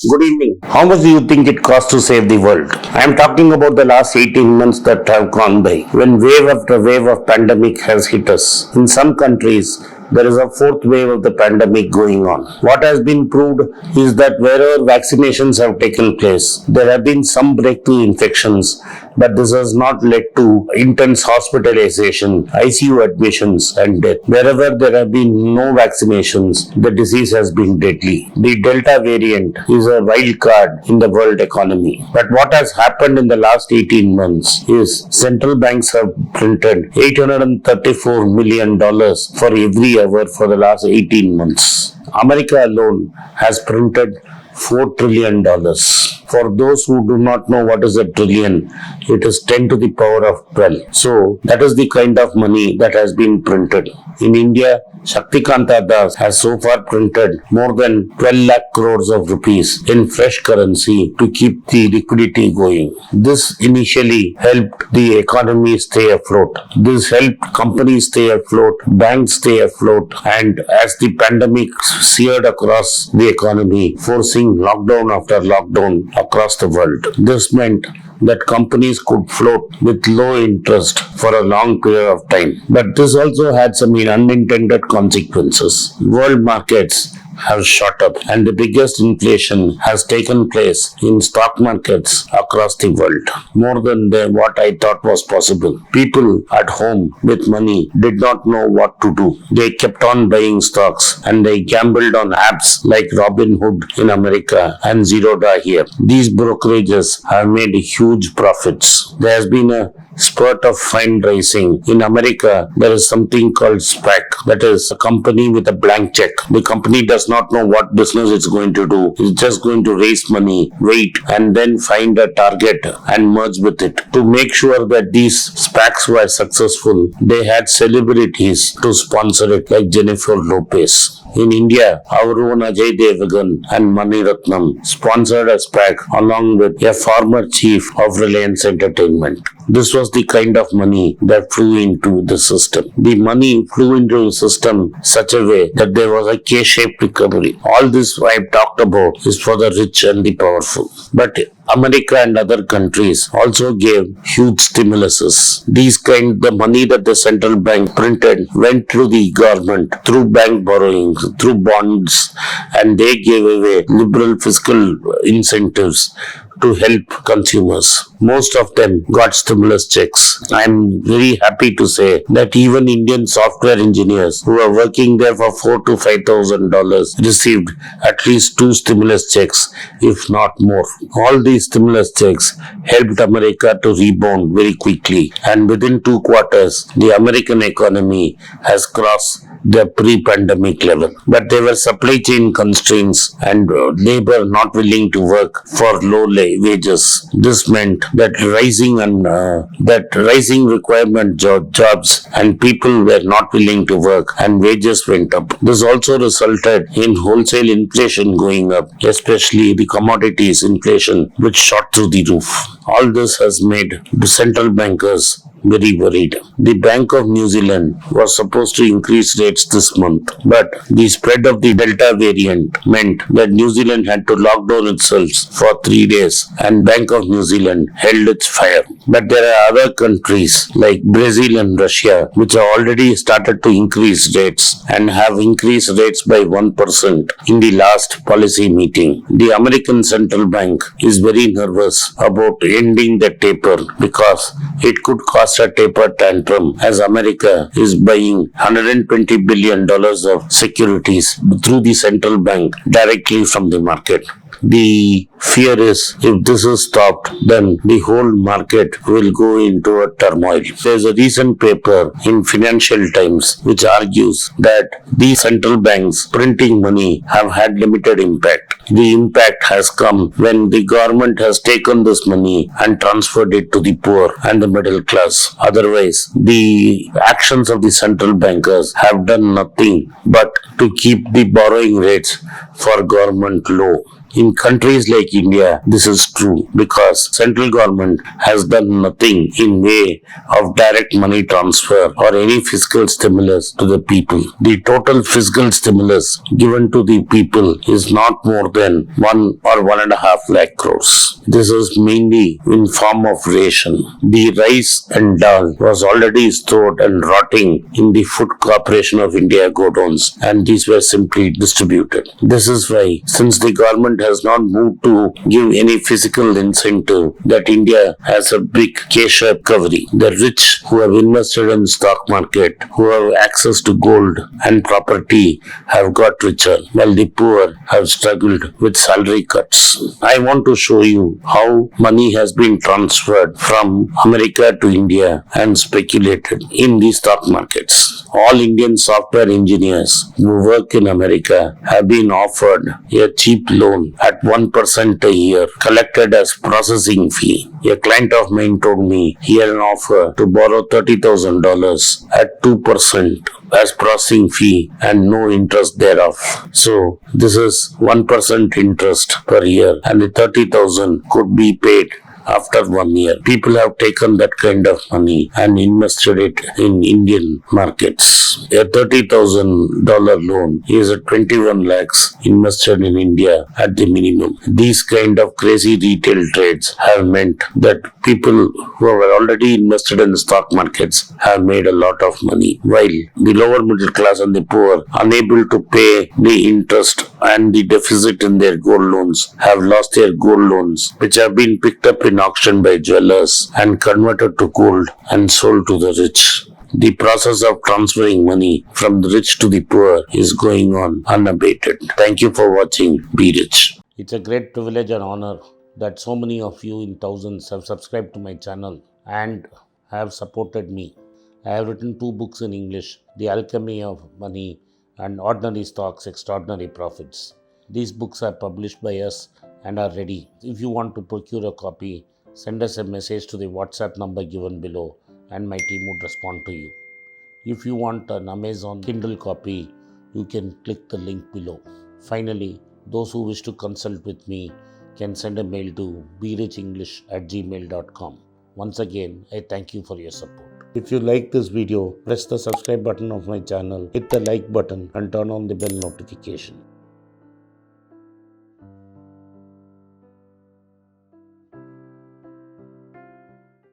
Good evening. How much do you think it costs to save the world? I am talking about the last 18 months that have gone by, when wave after wave of pandemic has hit us. In some countries, there is a fourth wave of the pandemic going on. What has been proved is that wherever vaccinations have taken place, there have been some breakthrough infections, but this has not led to intense hospitalization, ICU admissions, and death. Wherever there have been no vaccinations, the disease has been deadly. The Delta variant is a wild card in the world economy. But what has happened in the last 18 months is central banks have printed $834 million for every hour for the last 18 months. America alone has printed $4 trillion. For those who do not know what is a trillion, it is 10 to the power of 12. So that is the kind of money that has been printed. In India, Shaktikanta Das has so far printed more than 12 lakh crores of rupees in fresh currency to keep the liquidity going. This initially helped the economy stay afloat. This helped companies stay afloat, banks stay afloat, and as the pandemic seared across the economy, forcing lockdown after lockdown across the world. This meant that companies could float with low interest for a long period of time. But this also had some unintended consequences. World markets have shot up, and the biggest inflation has taken place in stock markets across the world, more than what I thought was possible. People at home with money did not know what to do. They kept on buying stocks and they gambled on apps like Robinhood in America and Zerodha here. These brokerages have made huge profits. There has been a spurt of fundraising. In America, there is something called SPAC, that is a company with a blank check. The company does not know what business it's going to do. It's just going to raise money, wait, and then find a target and merge with it. To make sure that these SPACs were successful, they had celebrities to sponsor it, like Jennifer Lopez. In India, our own Ajay Devgan and Mani Ratnam sponsored a SPAC along with a former chief of Reliance Entertainment. This was the kind of money that flew into the system. The money flew into the system such a way that there was a K-shaped recovery. All this I've talked about is for the rich and the powerful. But America and other countries also gave huge stimuluses. The money that the central bank printed went through the government, through bank borrowing, through bonds, and they gave away liberal fiscal incentives to help consumers. Most of them got stimulus checks. I'm very happy to say that even Indian software engineers who are working there for $4,000 to $5,000 received at least 2 stimulus checks, if not more. All these stimulus checks helped America to rebound very quickly, and within 2 quarters, the American economy has crossed the pre-pandemic level. But there were supply chain constraints and labor not willing to work for low wages. This meant that rising requirement jobs and people were not willing to work and wages went up. This also resulted in wholesale inflation going up, especially the commodities inflation, which shot through the roof. All this has made the central bankers very worried. The Bank of New Zealand was supposed to increase rates this month, but the spread of the Delta variant meant that New Zealand had to lock down itself for 3 days, and Bank of New Zealand held its fire. But there are other countries like Brazil and Russia which have already started to increase rates and have increased rates by 1% in the last policy meeting. The American Central Bank is very nervous about ending the taper because it could cause a taper tantrum as America is buying $120 billion of securities through the central bank directly from the market. The fear is if this is stopped, then the whole market will go into a turmoil. There's a recent paper in Financial Times which argues that these central banks printing money have had limited impact. The impact has come when the government has taken this money and transferred it to the poor and the middle class. Otherwise, the actions of the central bankers have done nothing but to keep the borrowing rates for government low. In countries like India, this is true because central government has done nothing in way of direct money transfer or any fiscal stimulus to the people. The total fiscal stimulus given to the people is not more than 1 or 1.5 lakh crores. This is mainly in form of ration. The rice and dal was already stored and rotting in the Food Corporation of India godowns, and these were simply distributed. This is why, since the government has not moved to give any physical incentive, that India has a big K-shaped recovery. The rich who have invested in stock market, who have access to gold and property, have got richer, while the poor have struggled with salary cuts. I want to show you how money has been transferred from America to India and speculated in the stock markets. All Indian software engineers who work in America have been offered a cheap loan at 1% a year collected as processing fee. A client of mine told me he had an offer to borrow $30,000 at 2% as processing fee and no interest thereof. So this is 1% interest per year, and the 30,000 could be paid after 1 year. People have taken that kind of money and invested it in Indian markets. A $30,000 loan is a 21 lakhs invested in India at the minimum. These kind of crazy retail trades have meant that people who have already invested in the stock markets have made a lot of money, while the lower middle class and the poor, unable to pay the interest and the deficit in their gold loans, have lost their gold loans, which have been picked up in auction by jewelers and converted to gold and sold to the rich. The process of transferring money from the rich to the poor is going on unabated. Thank you for watching. Be rich. It's a great privilege and honor that so many of you in thousands have subscribed to my channel and have supported me. I have written 2 books in English, The Alchemy of Money and Ordinary Stocks, Extraordinary Profits. These books are published by us and are ready. If you want to procure a copy, send us a message to the WhatsApp number given below and my team would respond to you. If you want an Amazon Kindle copy, you can click the link below. Finally, those who wish to consult with me can send a mail to berichenglish@gmail.com. Once again, I thank you for your support. If you like this video, press the subscribe button of my channel, hit the like button and turn on the bell notification.